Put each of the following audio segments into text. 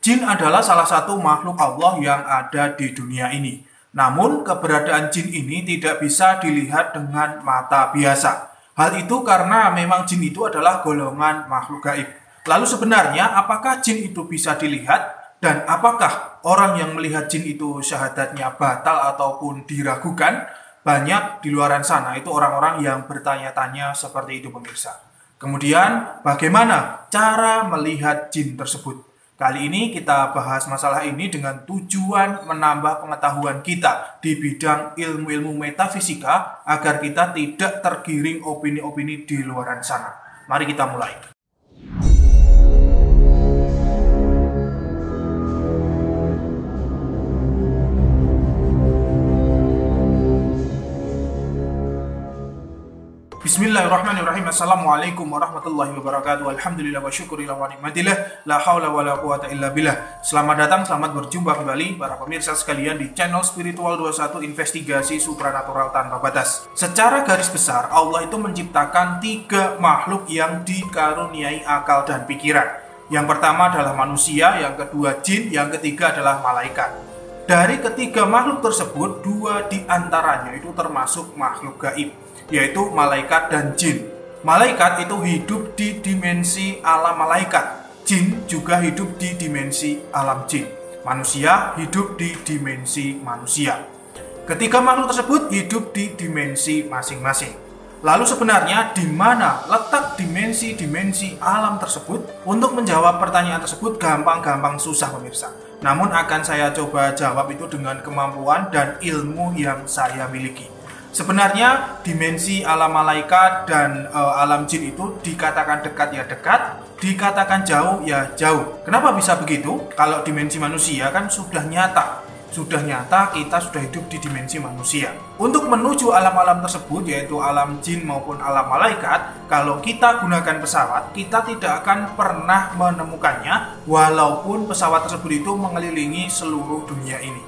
Jin adalah salah satu makhluk Allah yang ada di dunia ini. Namun, keberadaan jin ini tidak bisa dilihat dengan mata biasa. Hal itu karena memang jin itu adalah golongan makhluk gaib. Lalu sebenarnya, apakah jin itu bisa dilihat? Dan apakah orang yang melihat jin itu syahadatnya batal ataupun diragukan? Banyak di luaran sana itu orang-orang yang bertanya-tanya seperti itu, pemirsa. Kemudian, bagaimana cara melihat jin tersebut? Kali ini kita bahas masalah ini dengan tujuan menambah pengetahuan kita di bidang ilmu-ilmu metafisika agar kita tidak tergiring opini-opini di luaran sana. Mari kita mulai. Bismillahirrahmanirrahim. Assalamualaikum warahmatullahi wabarakatuh. Alhamdulillah wa syukurillah wa nikmatillah. La hawla wa la quwata illa billah. Selamat datang, selamat berjumpa kembali para pemirsa sekalian di channel Spiritual 21 Investigasi Supranatural Tanpa Batas. Secara garis besar, Allah itu menciptakan 3 makhluk yang dikaruniai akal dan pikiran. Yang pertama adalah manusia, yang kedua jin, yang ketiga adalah malaikat. Dari ketiga makhluk tersebut, 2 diantaranya itu termasuk makhluk gaib, yaitu malaikat dan jin. Malaikat itu hidup di dimensi alam malaikat. Jin juga hidup di dimensi alam jin. Manusia hidup di dimensi manusia. Ketiga makhluk tersebut hidup di dimensi masing-masing. Lalu sebenarnya di mana letak dimensi-dimensi alam tersebut? Untuk menjawab pertanyaan tersebut gampang-gampang susah, pemirsa. Namun akan saya coba jawab itu dengan kemampuan dan ilmu yang saya miliki. Sebenarnya dimensi alam malaikat dan alam jin itu dikatakan dekat ya dekat, dikatakan jauh ya jauh. Kenapa bisa begitu? Kalau dimensi manusia kan sudah nyata kita sudah hidup di dimensi manusia. Untuk menuju alam-alam tersebut, yaitu alam jin maupun alam malaikat, kalau kita gunakan pesawat, kita tidak akan pernah menemukannya walaupun pesawat tersebut itu mengelilingi seluruh dunia ini.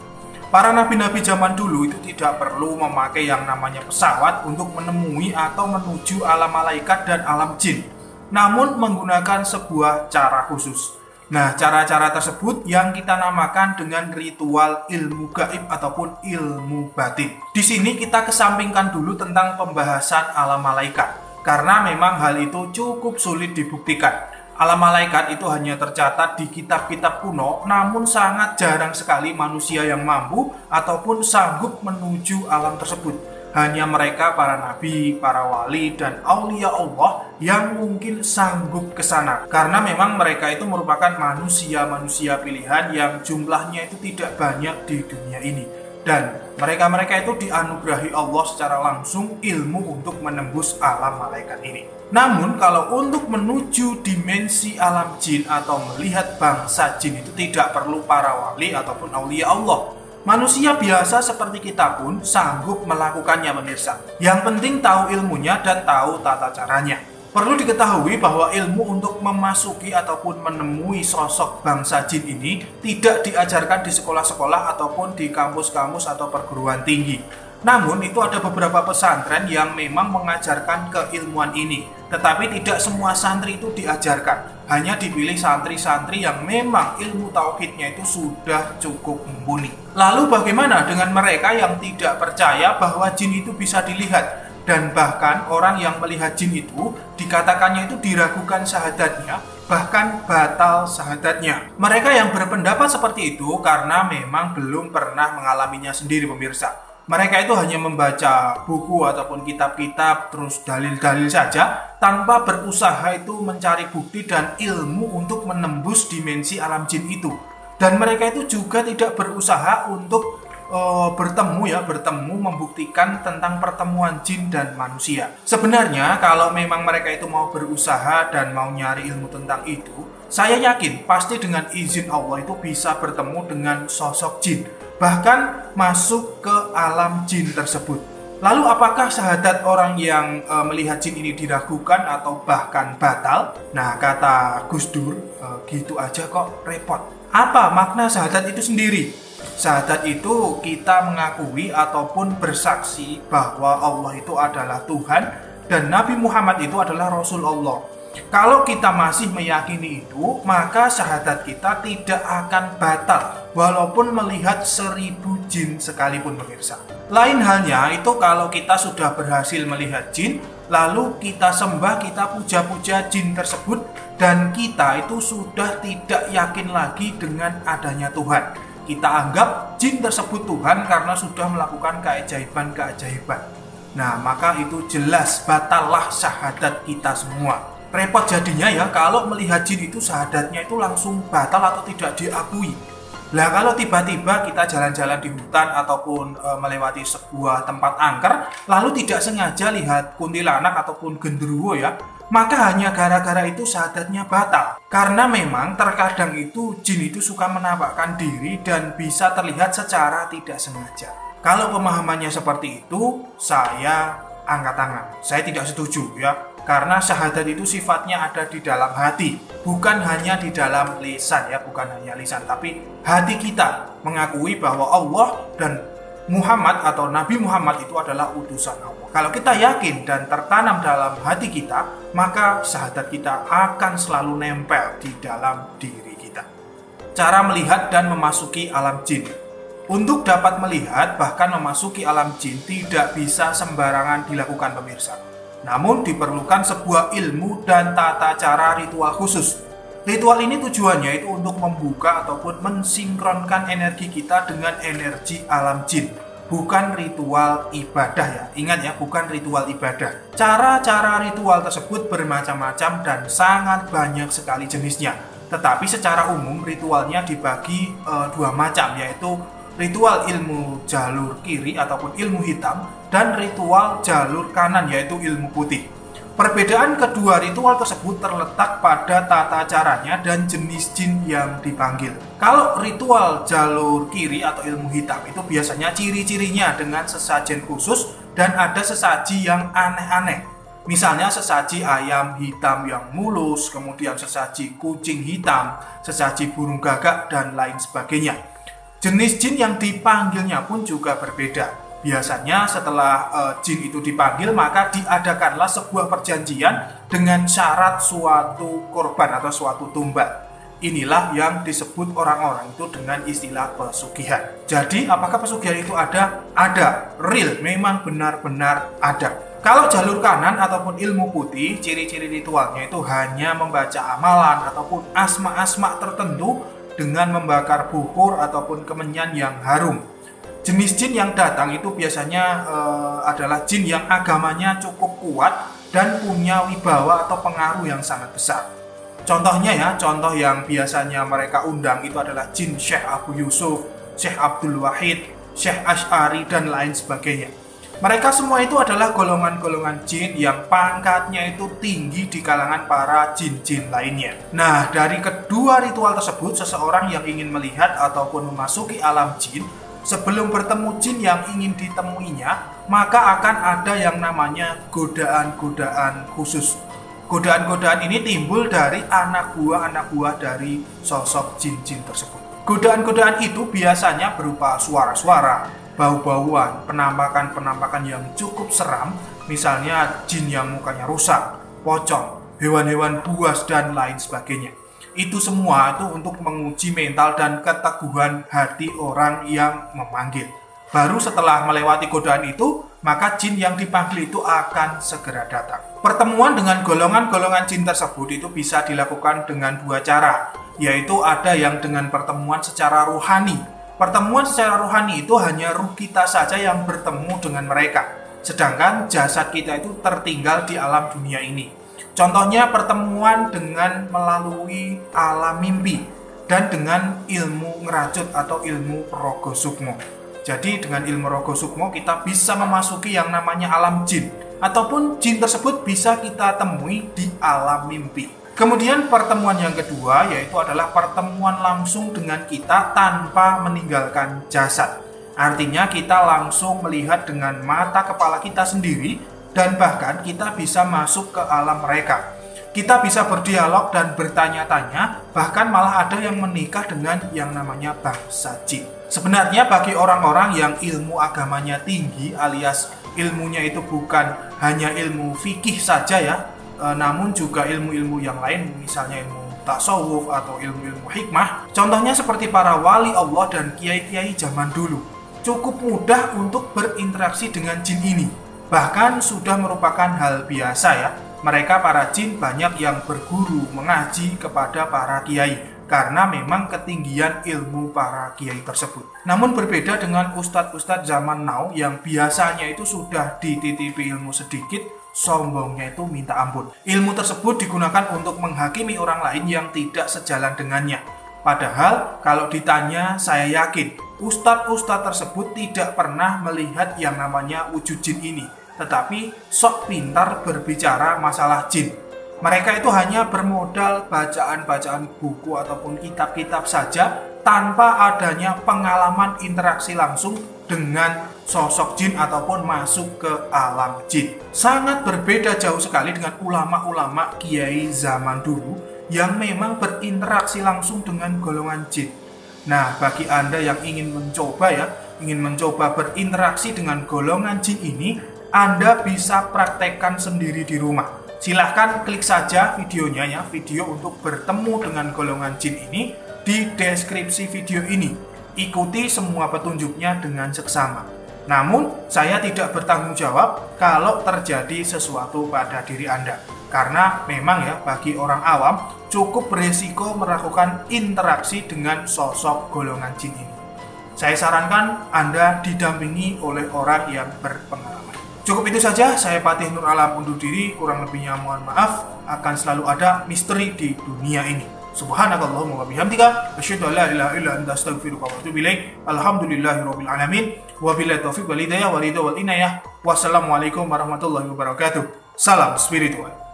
Para nabi-nabi zaman dulu itu tidak perlu memakai yang namanya pesawat untuk menemui atau menuju alam malaikat dan alam jin, namun menggunakan sebuah cara khusus. Nah, cara-cara tersebut yang kita namakan dengan ritual ilmu gaib ataupun ilmu batin. Di sini kita kesampingkan dulu tentang pembahasan alam malaikat, karena memang hal itu cukup sulit dibuktikan. Alam malaikat itu hanya tercatat di kitab-kitab kuno, namun sangat jarang sekali manusia yang mampu ataupun sanggup menuju alam tersebut. Hanya mereka, para nabi, para wali, dan aulia Allah yang mungkin sanggup ke sana. Karena memang mereka itu merupakan manusia-manusia pilihan yang jumlahnya itu tidak banyak di dunia ini. Dan mereka-mereka itu dianugerahi Allah secara langsung ilmu untuk menembus alam malaikat ini. Namun kalau untuk menuju dimensi alam jin atau melihat bangsa jin itu tidak perlu para wali ataupun aulia Allah. Manusia biasa seperti kita pun sanggup melakukannya, pemirsa. Yang penting tahu ilmunya dan tahu tata caranya. Perlu diketahui bahwa ilmu untuk memasuki ataupun menemui sosok bangsa jin ini tidak diajarkan di sekolah-sekolah ataupun di kampus-kampus atau perguruan tinggi. Namun itu ada beberapa pesantren yang memang mengajarkan keilmuan ini. Tetapi tidak semua santri itu diajarkan. Hanya dipilih santri-santri yang memang ilmu tauhidnya itu sudah cukup mumpuni. Lalu bagaimana dengan mereka yang tidak percaya bahwa jin itu bisa dilihat? Dan bahkan orang yang melihat jin itu dikatakannya itu diragukan syahadatnya, bahkan batal syahadatnya. Mereka yang berpendapat seperti itu karena memang belum pernah mengalaminya sendiri, pemirsa. Mereka itu hanya membaca buku ataupun kitab-kitab terus dalil-dalil saja tanpa berusaha itu mencari bukti dan ilmu untuk menembus dimensi alam jin itu. Dan mereka itu juga tidak berusaha untuk bertemu membuktikan tentang pertemuan jin dan manusia. Sebenarnya kalau memang mereka itu mau berusaha dan mau nyari ilmu tentang itu, saya yakin pasti dengan izin Allah itu bisa bertemu dengan sosok jin, bahkan masuk ke alam jin tersebut. Lalu apakah syahadat orang yang melihat jin ini diragukan atau bahkan batal? Nah, kata Gus Dur, gitu aja kok repot. Apa makna syahadat itu sendiri? Syahadat itu kita mengakui ataupun bersaksi bahwa Allah itu adalah Tuhan dan Nabi Muhammad itu adalah Rasul Allah. Kalau kita masih meyakini itu, maka syahadat kita tidak akan batal walaupun melihat 1000 jin sekalipun, pemirsa. Lain halnya itu kalau kita sudah berhasil melihat jin, lalu kita sembah, kita puja-puja jin tersebut, dan kita itu sudah tidak yakin lagi dengan adanya Tuhan. Kita anggap jin tersebut Tuhan karena sudah melakukan keajaiban-keajaiban. Nah, maka itu jelas batallah syahadat kita semua. Repot jadinya ya kalau melihat jin itu syahadatnya itu langsung batal atau tidak diakui. Lah kalau tiba-tiba kita jalan-jalan di hutan ataupun melewati sebuah tempat angker, lalu tidak sengaja lihat kuntilanak ataupun genderuwo ya, maka hanya gara-gara itu syahadatnya batal. Karena memang terkadang itu jin itu suka menampakkan diri dan bisa terlihat secara tidak sengaja. Kalau pemahamannya seperti itu, saya angkat tangan. Saya tidak setuju ya. Karena syahadat itu sifatnya ada di dalam hati, bukan hanya di dalam lisan ya, bukan hanya lisan, tapi hati kita mengakui bahwa Allah dan Muhammad atau Nabi Muhammad itu adalah utusan Allah. Kalau kita yakin dan tertanam dalam hati kita, maka syahadat kita akan selalu nempel di dalam diri kita. Cara melihat dan memasuki alam jin. Untuk dapat melihat bahkan memasuki alam jin tidak bisa sembarangan dilakukan, pemirsa. Namun diperlukan sebuah ilmu dan tata cara ritual khusus. Ritual ini tujuannya itu untuk membuka ataupun mensinkronkan energi kita dengan energi alam jin. Bukan ritual ibadah ya. Ingat ya, bukan ritual ibadah. Cara-cara ritual tersebut bermacam-macam dan sangat banyak sekali jenisnya. Tetapi secara umum ritualnya dibagi dua macam, yaitu ritual ilmu jalur kiri ataupun ilmu hitam dan ritual jalur kanan yaitu ilmu putih. Perbedaan kedua ritual tersebut terletak pada tata caranya dan jenis jin yang dipanggil. Kalau ritual jalur kiri atau ilmu hitam itu biasanya ciri-cirinya dengan sesajen khusus dan ada sesaji yang aneh-aneh. Misalnya sesaji ayam hitam yang mulus, kemudian sesaji kucing hitam, sesaji burung gagak, dan lain sebagainya. Jenis jin yang dipanggilnya pun juga berbeda. Biasanya setelah jin itu dipanggil, maka diadakanlah sebuah perjanjian dengan syarat suatu korban atau suatu tumbal. Inilah yang disebut orang-orang itu dengan istilah pesugihan. Jadi apakah pesugihan itu ada? Ada, real, memang benar-benar ada. Kalau jalur kanan ataupun ilmu putih, ciri-ciri ritualnya itu hanya membaca amalan ataupun asma-asma tertentu dengan membakar bukur ataupun kemenyan yang harum. Jenis jin yang datang itu biasanya adalah jin yang agamanya cukup kuat dan punya wibawa atau pengaruh yang sangat besar. Contohnya ya, contoh yang biasanya mereka undang itu adalah jin Syekh Abu Yusuf, Syekh Abdul Wahid, Syekh Ash'ari, dan lain sebagainya. Mereka semua itu adalah golongan-golongan jin yang pangkatnya itu tinggi di kalangan para jin-jin lainnya. Nah, dari kedua ritual tersebut, seseorang yang ingin melihat ataupun memasuki alam jin, sebelum bertemu jin yang ingin ditemuinya, maka akan ada yang namanya godaan-godaan khusus. Godaan-godaan ini timbul dari anak buah dari sosok jin-jin tersebut. Godaan-godaan itu biasanya berupa suara-suara, bau-bauan, penampakan-penampakan yang cukup seram, misalnya jin yang mukanya rusak, pocong, hewan-hewan buas, dan lain sebagainya. Itu semua itu untuk menguji mental dan keteguhan hati orang yang memanggil. Baru setelah melewati godaan itu, maka jin yang dipanggil itu akan segera datang. Pertemuan dengan golongan-golongan jin tersebut itu bisa dilakukan dengan dua cara, yaitu ada yang dengan pertemuan secara rohani. Pertemuan secara rohani itu hanya ruh kita saja yang bertemu dengan mereka, sedangkan jasad kita itu tertinggal di alam dunia ini. Contohnya pertemuan dengan melalui alam mimpi dan dengan ilmu ngerajut atau ilmu rogo sukmo. Jadi dengan ilmu rogo sukmo kita bisa memasuki yang namanya alam jin, ataupun jin tersebut bisa kita temui di alam mimpi. Kemudian pertemuan yang kedua yaitu adalah pertemuan langsung dengan kita tanpa meninggalkan jasad. Artinya kita langsung melihat dengan mata kepala kita sendiri dan bahkan kita bisa masuk ke alam mereka. Kita bisa berdialog dan bertanya-tanya, bahkan malah ada yang menikah dengan yang namanya bangsa jin. Sebenarnya bagi orang-orang yang ilmu agamanya tinggi alias ilmunya itu bukan hanya ilmu fikih saja ya, namun juga ilmu-ilmu yang lain, misalnya ilmu tasawuf atau ilmu-ilmu hikmah. Contohnya seperti para wali Allah dan kiai-kiai zaman dulu, cukup mudah untuk berinteraksi dengan jin ini. Bahkan sudah merupakan hal biasa ya, mereka para jin banyak yang berguru mengaji kepada para kiai karena memang ketinggian ilmu para kiai tersebut. Namun berbeda dengan ustadz-ustadz zaman now yang biasanya itu sudah dititipi ilmu sedikit, sombongnya itu minta ampun. Ilmu tersebut digunakan untuk menghakimi orang lain yang tidak sejalan dengannya. Padahal kalau ditanya, saya yakin ustadz-ustadz tersebut tidak pernah melihat yang namanya wujud jin ini, tetapi sok pintar berbicara masalah jin. Mereka itu hanya bermodal bacaan-bacaan buku ataupun kitab-kitab saja tanpa adanya pengalaman interaksi langsung dengan sosok jin ataupun masuk ke alam jin. Sangat berbeda jauh sekali dengan ulama-ulama kiai zaman dulu yang memang berinteraksi langsung dengan golongan jin. Nah, bagi Anda yang ingin mencoba berinteraksi dengan golongan jin ini, Anda bisa praktekkan sendiri di rumah. Silahkan klik saja videonya ya, video untuk bertemu dengan golongan jin ini di deskripsi video ini. Ikuti semua petunjuknya dengan seksama. Namun, saya tidak bertanggung jawab kalau terjadi sesuatu pada diri Anda. Karena memang ya, bagi orang awam cukup beresiko melakukan interaksi dengan sosok golongan jin ini. Saya sarankan Anda didampingi oleh orang yang berpengalaman. Cukup itu saja, saya Patih Nur Alam undur diri, kurang lebihnya mohon maaf, akan selalu ada misteri di dunia ini. Subhanakallahumma wa bihamdika, asyhadu an la ilaha illa anta, astaghfiruka wa atubu ilaik. Alhamdulillahirabbil alamin, wa billahi taufiq wal hidayah wal inayah. Wassalamualaikum warahmatullahi wabarakatuh. Salam spiritual.